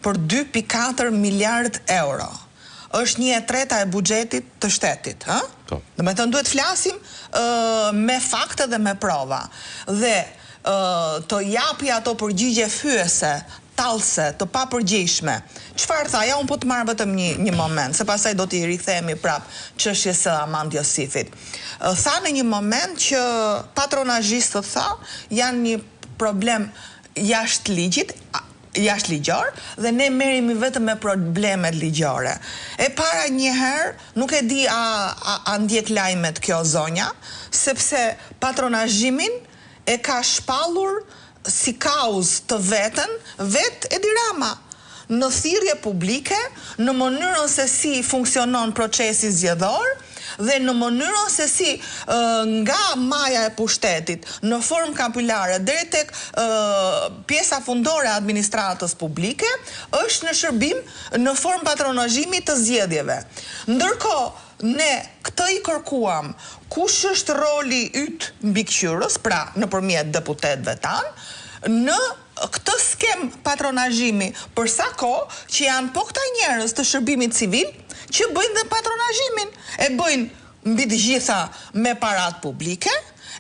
për 2.4 miliard euro. Është 1/3 e buxhetit të shtetit, ha? Do me thënë duhet flasim me fakte dhe me prova. Dhe të japi ato përgjigje fyese, tallse, të papërgjegjshme. Çfarë tha? Ja, unë po të marr vetëm një moment, se pastaj do t'i rikthehemi prap çështjes së Amand Josifit. Tha në një moment që patronazhistët janë një problem jashtë ligjit, jashtë ligjor, dhe ne merremi vetëm me problemet ligjore. E para njëherë, nuk e di a ndjek lajmet kjo zonja, sepse patronazhimin e ka shpallur si kauzë të vetë Edi Rama, në thirrje publike, në mënyrën se si funksionon procesi zgjedhor, dhe në mënyrën se si nga maja e pushtetit në formë kapilare deri tek pjesa fundore e administratës publike është në shërbim në formë patronazhimi të zgjedhjeve. Ndërkohë, ne këtë i kërkuam kush është roli yt mbikëqyrës, pra nëpërmjet deputetëve tanë, në këtë skem patronazhimi për sa kohë që janë po këta njerëz të shërbimit civil që bëjnë dhe patronazhimin. E bëjnë mbi të gjitha me parat publike,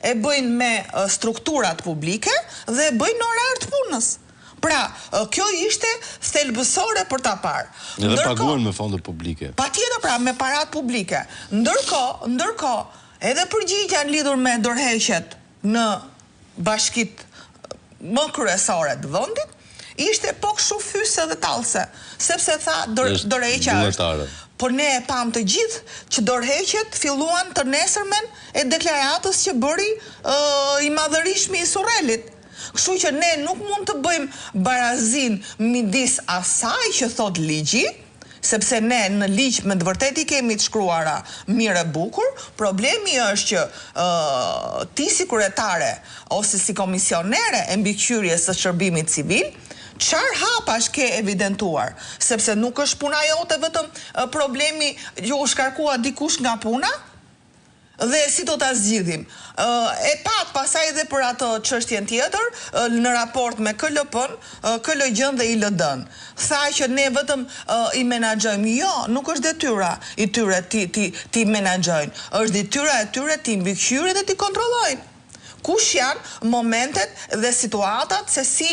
e bëjnë me strukturat publike dhe e bëjnë në orar të punës. Pra, kjo ishte thelbësore për ta parë. Edhe paguhen me fonde publike. Patjetër, pra, me parat publike. Ndërkohë, edhe përgjigja lidhur me dorëheqjet në bashkitë më kryesore të vendit, ishte po kështu fyse dhe tallse, sepse tha dorëheqja është. Por ne e pam të gjithë që dorëheqjet filluan të nesërmen e deklaratës që bëri i madhërishmi i Surrelit. Kështu që ne nuk mund të bëjmë barazin midis asaj që thot ligji, sepse ne në ligj me të vërtetë i kemi të shkruara mirë e bukur. Problemi është që ti si kryetare ose si komisionere e mbikëqyrjes së shërbimit civil, çfarë hapash ke evidentuar, sepse nuk është puna jote vetëm problemi që u shkarkua dikush nga puna, dhe si do ta zgjidhim. E pat pasaj edhe për atë çështjen tjetër në raport me KLP-n, KLG-n dhe ILD-n. Tha që ne vetëm i menaxhojmë. Jo, nuk është detyra i tyre ti menaxhojnë. Është detyra e tyre ti mbikëqyrin dhe ti kontrollojnë. Kush janë momentet dhe situatat se si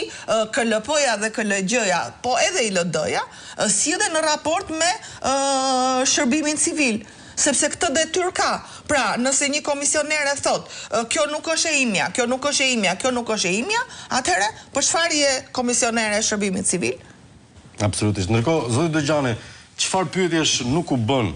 KLP-ja dhe KLG-ja, po edhe ILD-ja, sillen në raport me shërbimin civil. Sepse këtë detyr ka. Pra, nëse një komisionere thot, kjo nuk është e imja, kjo nuk është e imja, kjo nuk është e imja, atëherë, për çfarë je komisionere e shërbimit civil? Absolutisht. Ndërkohë, zoti Dëgjani, çfarë pyetjesh nuk u bën